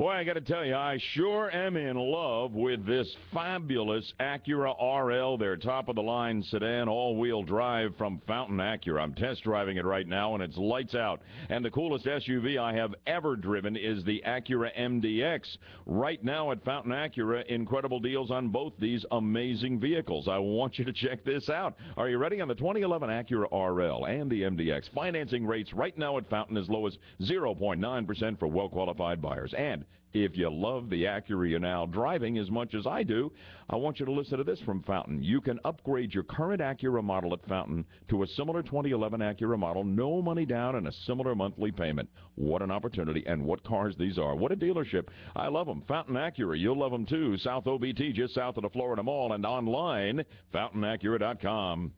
Boy, I got to tell you, I sure am in love with this fabulous Acura RL, their top-of-the-line sedan, all-wheel drive from Fountain Acura. I'm test driving it right now, and it's lights out. And the coolest SUV I have ever driven is the Acura MDX. Right now at Fountain Acura, incredible deals on both these amazing vehicles. I want you to check this out. Are you ready? On the 2011 Acura RL and the MDX, financing rates right now at Fountain as low as 0.9% for well-qualified buyers. And if you love the Acura you're now driving as much as I do, I want you to listen to this from Fountain. You can upgrade your current Acura model at Fountain to a similar 2011 Acura model, no money down and a similar monthly payment. What an opportunity, and what cars these are. What a dealership. I love them. Fountain Acura, you'll love them too. South OBT, just south of the Florida Mall, and online, fountainacura.com.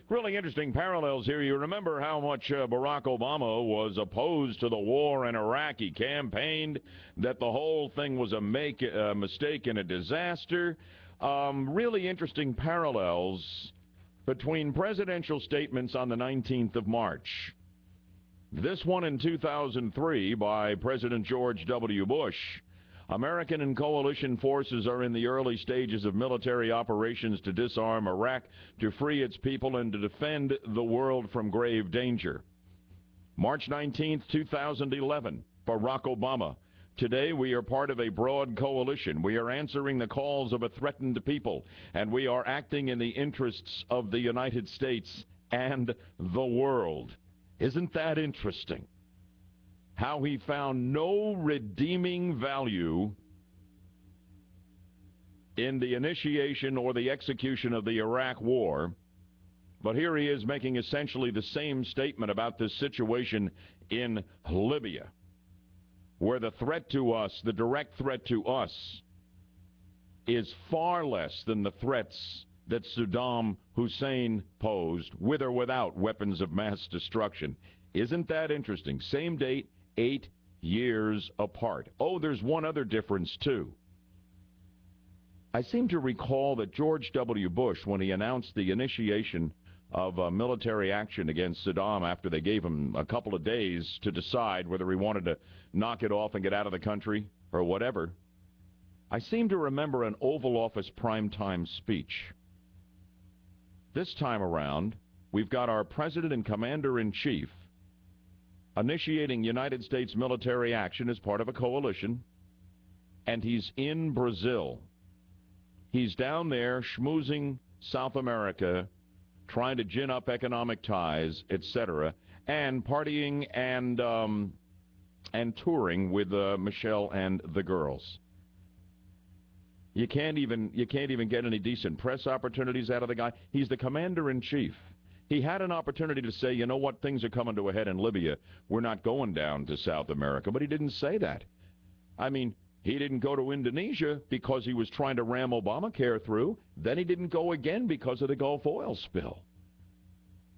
Really interesting parallels here. You remember how much Barack Obama was opposed to the war in Iraq. He campaigned that the whole thing was a mistake and a disaster. Really interesting parallels between presidential statements on the 19th of March. This one in 2003 by President George W. Bush. American and coalition forces are in the early stages of military operations to disarm Iraq, to free its people, and to defend the world from grave danger. March 19, 2011, Barack Obama. Today we are part of a broad coalition. We are answering the calls of a threatened people, and we are acting in the interests of the United States and the world. Isn't that interesting? How he found no redeeming value in the initiation or the execution of the Iraq War, but here he is making essentially the same statement about this situation in Libya, where the threat to us, the direct threat to us, is far less than the threats that Saddam Hussein posed, with or without weapons of mass destruction. Isn't that interesting? Same date, 8 years apart. Oh, there's one other difference, too. I seem to recall that George W. Bush, when he announced the initiation of military action against Saddam after they gave him a couple of days to decide whether he wanted to knock it off and get out of the country or whatever, I seem to remember an Oval Office primetime speech. This time around, we've got our President and Commander-in-Chief initiating United States military action as part of a coalition, and he's in Brazil. He's down there schmoozing South America, trying to gin up economic ties, etc., and partying and touring with Michelle and the girls. You can't even get any decent press opportunities out of the guy. He's the Commander-in-Chief. He had an opportunity to say, you know what, things are coming to a head in Libya. We're not going down to South America. But he didn't say that. I mean, he didn't go to Indonesia because he was trying to ram Obamacare through. Then he didn't go again because of the Gulf oil spill.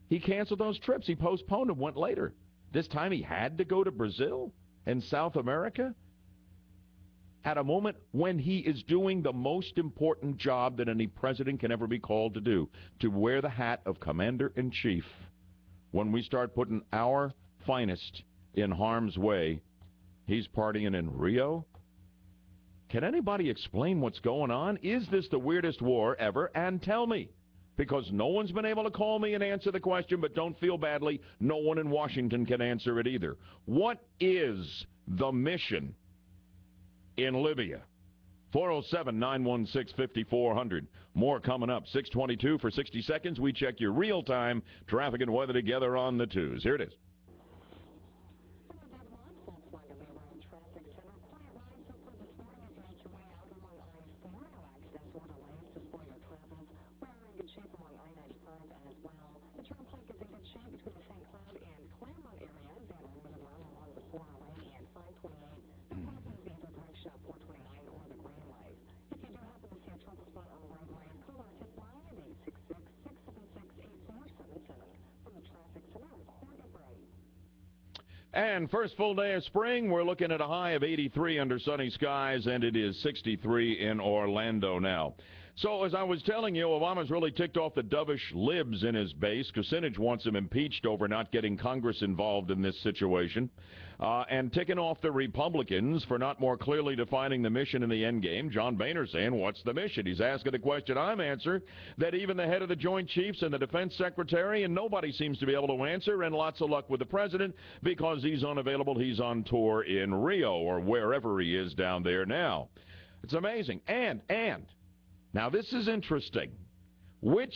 He canceled those trips. He postponed them, went later. This time he had to go to Brazil and South America at a moment when he is doing the most important job that any president can ever be called to do, to wear the hat of Commander-in-Chief. When we start putting our finest in harm's way, he's partying in Rio. Can anybody explain what's going on? Is this the weirdest war ever? And tell me, because no one's been able to call me and answer the question, but don't feel badly, no one in Washington can answer it either. What is the mission in Libya? 407-916-5400. More coming up. 6:22 for 60 seconds. We check your real-time traffic and weather together on the twos. Here it is. And first full day of spring, we're looking at a high of 83 under sunny skies, and it is 63 in Orlando now. So, as I was telling you, Obama's really ticked off the dovish libs in his base. Kucinich wants him impeached over not getting Congress involved in this situation. And ticking off the Republicans for not more clearly defining the mission in the end game. John Boehner saying, what's the mission? He's asking a question I'm answering that even the head of the Joint Chiefs and the Defense Secretary and nobody seems to be able to answer. And lots of luck with the president because he's unavailable. He's on tour in Rio or wherever he is down there now. It's amazing. And now this is interesting. Which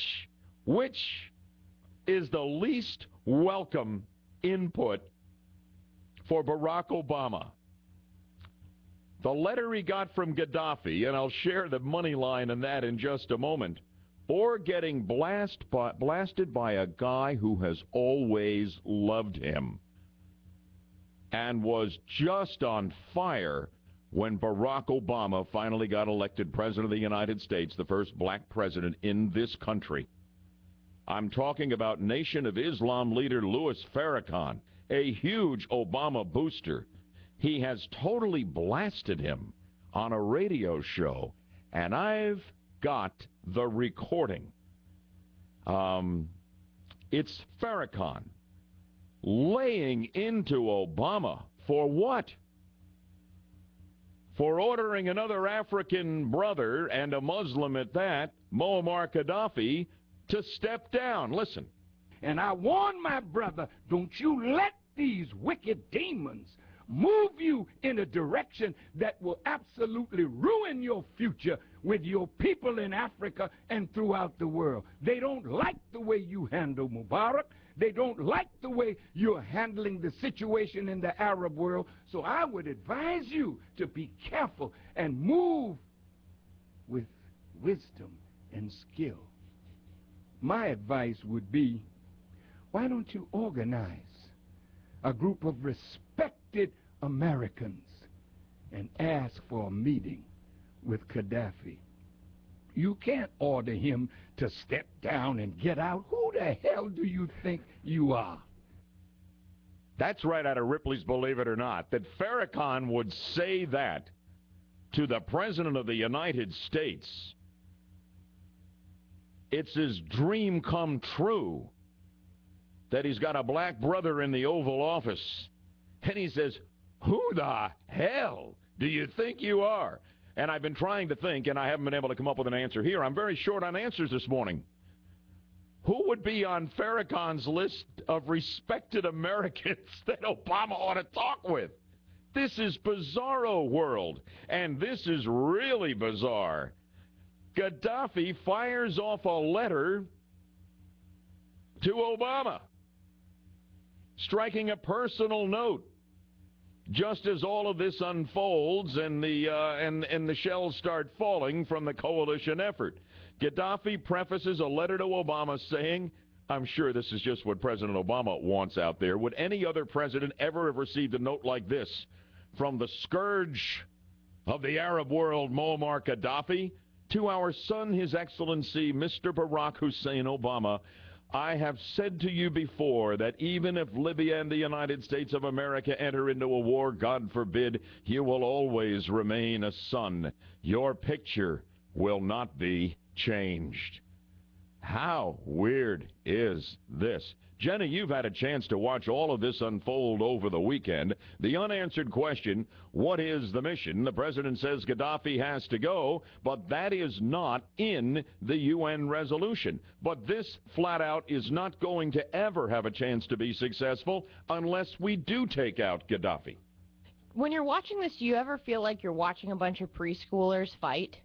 is the least welcome input for Barack Obama? The letter he got from Gaddafi, and I'll share the money line on that in just a moment, or getting blasted by a guy who has always loved him and was just on fire when Barack Obama finally got elected President of the United States, the first black president in this country. I'm talking about Nation of Islam leader Louis Farrakhan, a huge Obama booster. He has totally blasted him on a radio show, and I've got the recording. It's Farrakhan laying into Obama for what? For ordering another African brother, and a Muslim at that, Muammar Gaddafi, to step down. Listen. And I warn my brother, don't you let these wicked demons move you in a direction that will absolutely ruin your future with your people in Africa and throughout the world. They don't like the way you handle Mubarak. They don't like the way you're handling the situation in the Arab world. So I would advise you to be careful and move with wisdom and skill. My advice would be, why don't you organize a group of respected Americans and ask for a meeting with Gaddafi? You can't order him to step down and get out. Who the hell do you think you are? That's right out of Ripley's Believe It or Not, that Farrakhan would say that to the President of the United States. It's his dream come true that he's got a black brother in the Oval Office. And he says, who the hell do you think you are? And I've been trying to think, and I haven't been able to come up with an answer here. I'm very short on answers this morning. Who would be on Farrakhan's list of respected Americans that Obama ought to talk with? This is bizarro world, and this is really bizarre. Gaddafi fires off a letter to Obama, striking a personal note. Just as all of this unfolds and the shells start falling from the coalition effort, Gaddafi prefaces a letter to Obama saying, I'm sure this is just what President Obama wants out there. Would any other president ever have received a note like this from the scourge of the Arab world, Muammar Gaddafi, to our son, His Excellency, Mr. Barack Hussein Obama? I have said to you before that even if Libya and the United States of America enter into a war, God forbid, you will always remain a son. Your picture will not be changed. How weird is this? Jenny, you've had a chance to watch all of this unfold over the weekend. The unanswered question, what is the mission? The president says Gaddafi has to go, but that is not in the UN resolution. But this flat out is not going to ever have a chance to be successful unless we do take out Gaddafi. When you're watching this, do you ever feel like you're watching a bunch of preschoolers fight?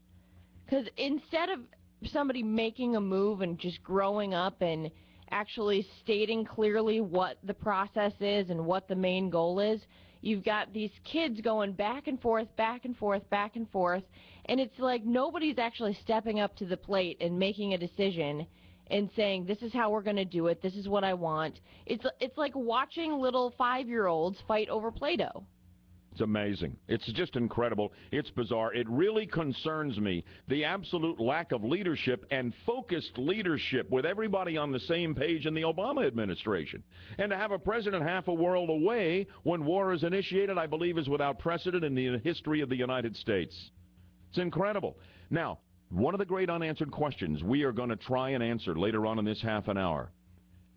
Because instead of somebody making a move and just growing up and actually stating clearly what the process is and what the main goal is, you've got these kids going back and forth, back and forth, back and forth, and it's like nobody's actually stepping up to the plate and making a decision and saying, this is how we're going to do it, this is what I want. It's like watching little 5-year-olds fight over Play-Doh. It's amazing. It's just incredible. It's bizarre. It really concerns me, the absolute lack of leadership and focused leadership with everybody on the same page in the Obama administration. And to have a president half a world away when war is initiated, I believe, is without precedent in the history of the United States. It's incredible. Now, One of the great unanswered questions we are going to try and answer later on in this half an hour.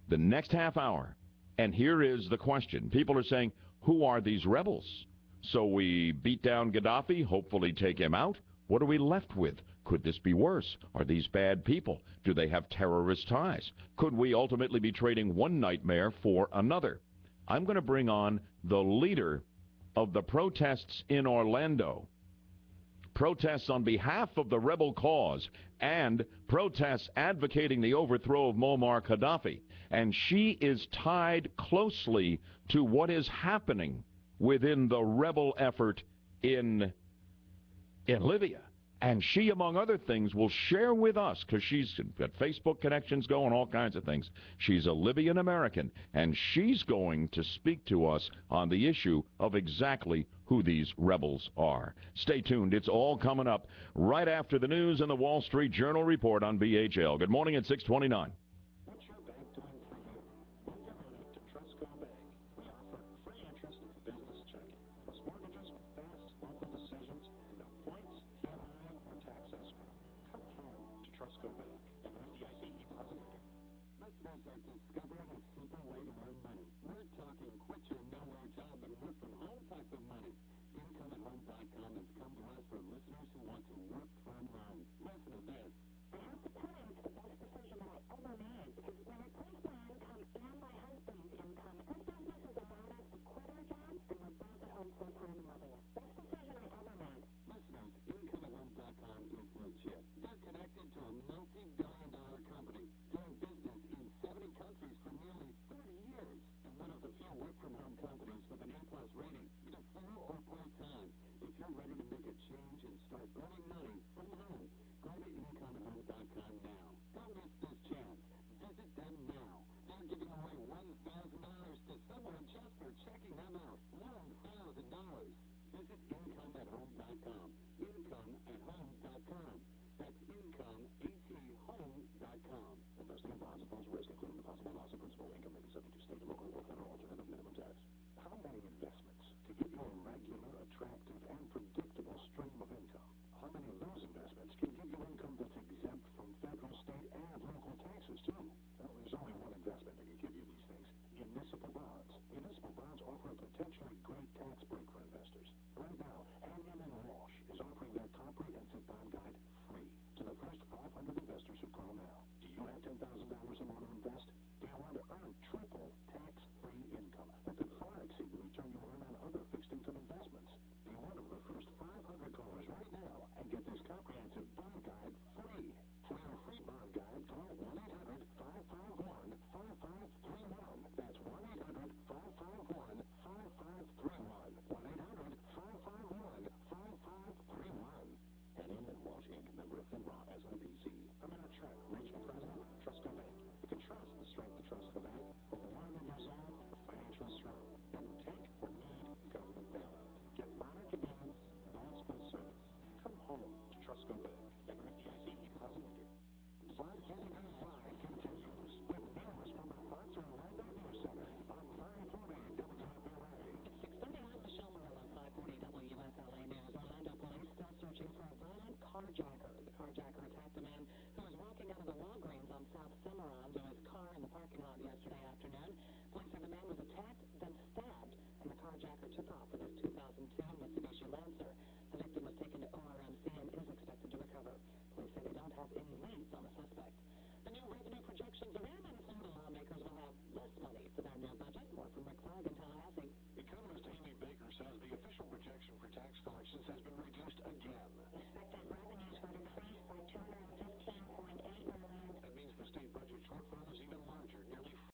The next half hour. And here is the question. People are saying, who are these rebels? So we beat down Gaddafi, hopefully take him out. What are we left with? Could this be worse? Are these bad people? Do they have terrorist ties? Could we ultimately be trading one nightmare for another? I'm going to bring on the leader of the protests in Orlando. Protests on behalf of the rebel cause and protests advocating the overthrow of Muammar Gaddafi. And she is tied closely to what is happening within the rebel effort in Libya. And she, among other things, will share with us, because she's got Facebook connections going, all kinds of things. She's a Libyan American, and she's going to speak to us on the issue of exactly who these rebels are. Stay tuned. It's all coming up right after the news and the Wall Street Journal report on BHL. Good morning at 6:29. What's your bank doing for you? Move your money to Trustco Bank. We offer free interest business checking, plus mortgages with fast local decisions and no points, EMI, or tax escrow. Come home to Trustco Bank.